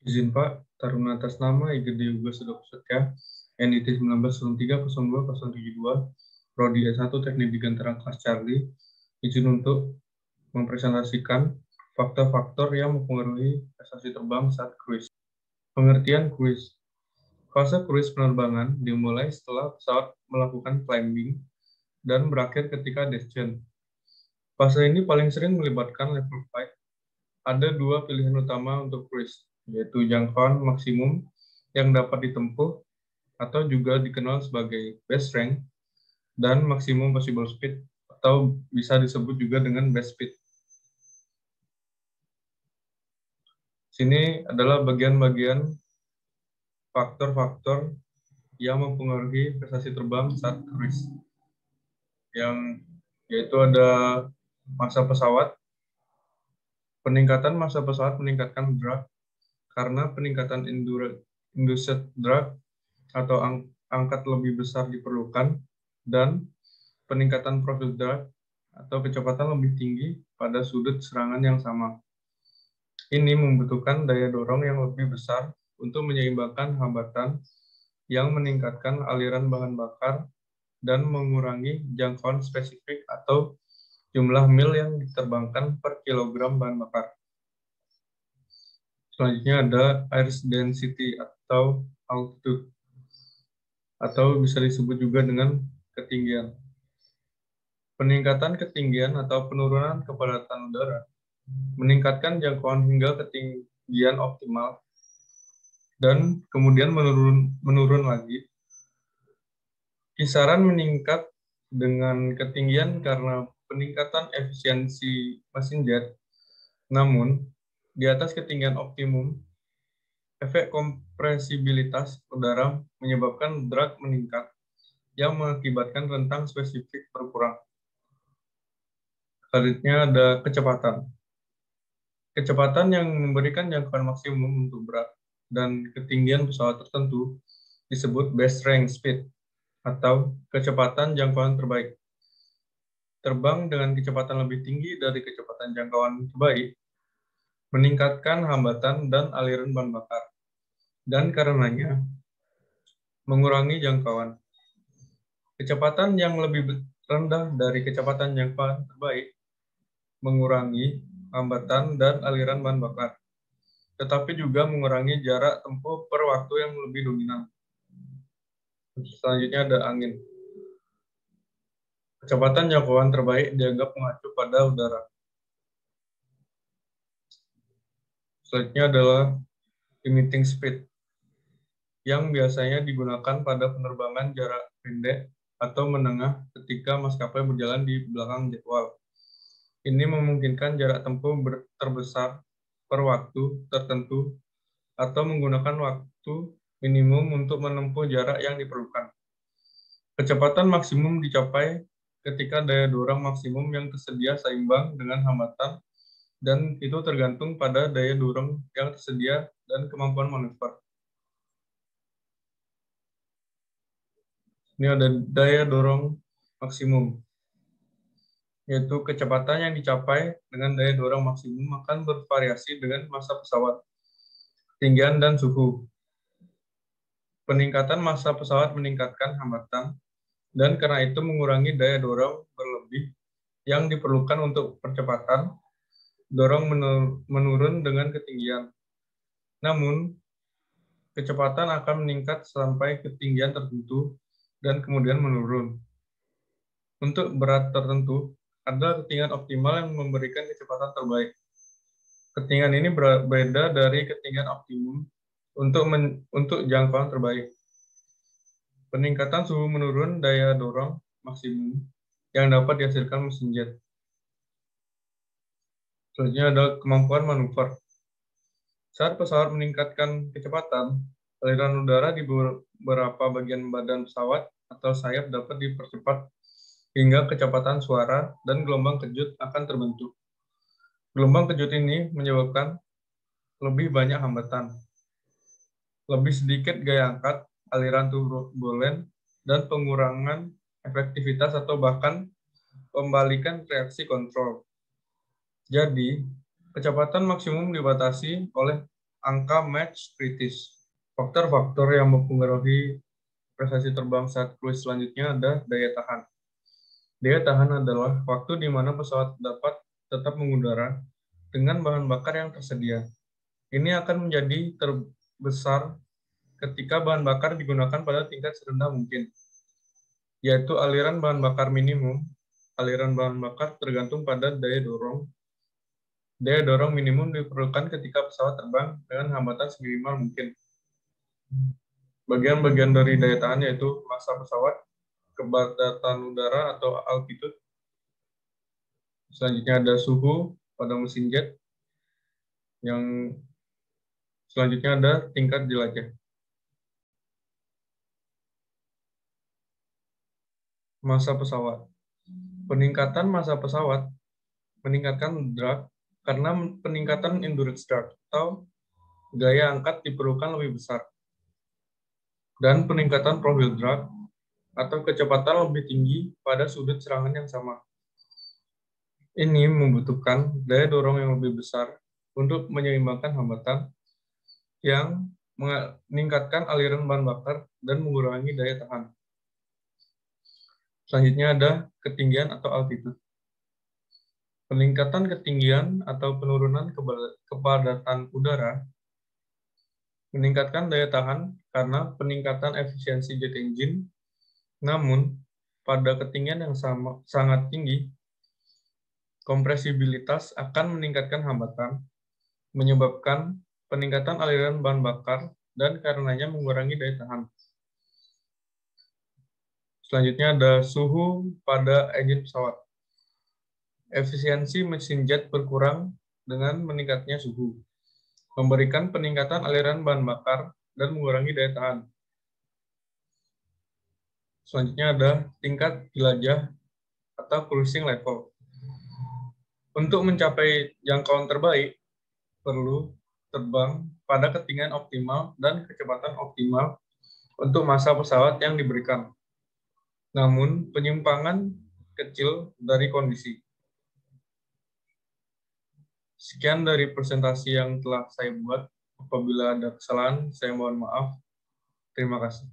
Izin Pak, Taruna atas nama Igede Yoga Sudokusatya, NIT 19030272, Prodi S1 Teknik Digantara kelas Charlie, izin untuk mempresentasikan faktor-faktor yang mempengaruhi prestasi terbang saat cruise. Pengertian cruise. Fase cruise penerbangan dimulai setelah pesawat melakukan climbing dan berakhir ketika descent. Fase ini paling sering melibatkan level flight. Ada dua pilihan utama untuk cruise, yaitu jangkauan maksimum yang dapat ditempuh atau juga dikenal sebagai best range dan maximum possible speed atau bisa disebut juga dengan best speed. Sini adalah bagian-bagian faktor-faktor yang mempengaruhi prestasi terbang saat cruise. Yaitu ada massa pesawat. Peningkatan massa pesawat meningkatkan drag karena peningkatan induced drag atau angkat lebih besar diperlukan, dan peningkatan profil drag atau kecepatan lebih tinggi pada sudut serangan yang sama. Ini membutuhkan daya dorong yang lebih besar untuk menyeimbangkan hambatan yang meningkatkan aliran bahan bakar dan mengurangi jangkauan spesifik atau jumlah mil yang diterbangkan per kilogram bahan bakar. Selanjutnya ada air density atau altitude, atau bisa disebut juga dengan ketinggian. Peningkatan ketinggian atau penurunan kepadatan udara meningkatkan jangkauan hingga ketinggian optimal dan kemudian menurun lagi. Kisaran meningkat dengan ketinggian karena peningkatan efisiensi mesin jet. Namun, di atas ketinggian optimum, efek kompresibilitas udara menyebabkan drag meningkat yang mengakibatkan rentang spesifik berkurang. Selanjutnya ada kecepatan. Kecepatan yang memberikan jangkauan maksimum untuk berat dan ketinggian pesawat tertentu disebut best range speed atau kecepatan jangkauan terbaik. Terbang dengan kecepatan lebih tinggi dari kecepatan jangkauan terbaik meningkatkan hambatan dan aliran bahan bakar, dan karenanya mengurangi jangkauan. Kecepatan yang lebih rendah dari kecepatan jangkauan terbaik mengurangi hambatan dan aliran bahan bakar, tetapi juga mengurangi jarak tempuh per waktu yang lebih dominan. Selanjutnya ada angin. Kecepatan jangkauan terbaik dianggap mengacu pada udara. Selanjutnya adalah limiting speed, yang biasanya digunakan pada penerbangan jarak pendek atau menengah ketika maskapai berjalan di belakang jadwal. Ini memungkinkan jarak tempuh terbesar per waktu tertentu atau menggunakan waktu minimum untuk menempuh jarak yang diperlukan. Kecepatan maksimum dicapai ketika daya dorong maksimum yang tersedia seimbang dengan hambatan, dan itu tergantung pada daya dorong yang tersedia dan kemampuan manuver. Ini ada daya dorong maksimum, yaitu kecepatan yang dicapai dengan daya dorong maksimum akan bervariasi dengan massa pesawat, ketinggian, dan suhu. Peningkatan massa pesawat meningkatkan hambatan, dan karena itu mengurangi daya dorong berlebih yang diperlukan untuk percepatan. Dorong menurun dengan ketinggian. Namun, kecepatan akan meningkat sampai ketinggian tertentu dan kemudian menurun. Untuk berat tertentu, ada ketinggian optimal yang memberikan kecepatan terbaik. Ketinggian ini berbeda dari ketinggian optimum untuk jangkauan terbaik. Peningkatan suhu menurun daya dorong maksimum yang dapat dihasilkan mesin jet. Selanjutnya ada kemampuan manuver. Saat pesawat meningkatkan kecepatan, aliran udara di beberapa bagian badan pesawat atau sayap dapat dipercepat hingga kecepatan suara dan gelombang kejut akan terbentuk. Gelombang kejut ini menyebabkan lebih banyak hambatan, lebih sedikit gaya angkat, aliran turbulen, dan pengurangan efektivitas atau bahkan pembalikan reaksi kontrol. Jadi, kecepatan maksimum dibatasi oleh angka Mach kritis. Faktor-faktor yang mempengaruhi prestasi terbang saat cruise selanjutnya ada daya tahan. Daya tahan adalah waktu di mana pesawat dapat tetap mengudara dengan bahan bakar yang tersedia. Ini akan menjadi terbesar ketika bahan bakar digunakan pada tingkat serendah mungkin, yaitu aliran bahan bakar minimum. Aliran bahan bakar tergantung pada daya dorong. Daya dorong minimum diperlukan ketika pesawat terbang dengan hambatan seminimal mungkin. Bagian-bagian dari daya tahan yaitu massa pesawat, kepadatan udara atau altitude. Selanjutnya ada suhu pada mesin jet. Yang selanjutnya ada tingkat jelajah. Massa pesawat. Peningkatan massa pesawat meningkatkan drag karena peningkatan endurance drag atau gaya angkat diperlukan lebih besar. Dan peningkatan profil drag atau kecepatan lebih tinggi pada sudut serangan yang sama. Ini membutuhkan daya dorong yang lebih besar untuk menyeimbangkan hambatan yang meningkatkan aliran bahan bakar dan mengurangi daya tahan. Selanjutnya ada ketinggian atau altitude. Peningkatan ketinggian atau penurunan kepadatan udara meningkatkan daya tahan karena peningkatan efisiensi jet engine. Namun, pada ketinggian yang sangat tinggi, kompresibilitas akan meningkatkan hambatan, menyebabkan peningkatan aliran bahan bakar dan karenanya mengurangi daya tahan. Selanjutnya ada suhu pada engine pesawat. Efisiensi mesin jet berkurang dengan meningkatnya suhu, memberikan peningkatan aliran bahan bakar dan mengurangi daya tahan. Selanjutnya ada tingkat jelajah atau cruising level. Untuk mencapai jangkauan terbaik, perlu terbang pada ketinggian optimal dan kecepatan optimal untuk massa pesawat yang diberikan. Namun, penyimpangan kecil dari kondisi. Sekian dari presentasi yang telah saya buat. Apabila ada kesalahan, saya mohon maaf. Terima kasih.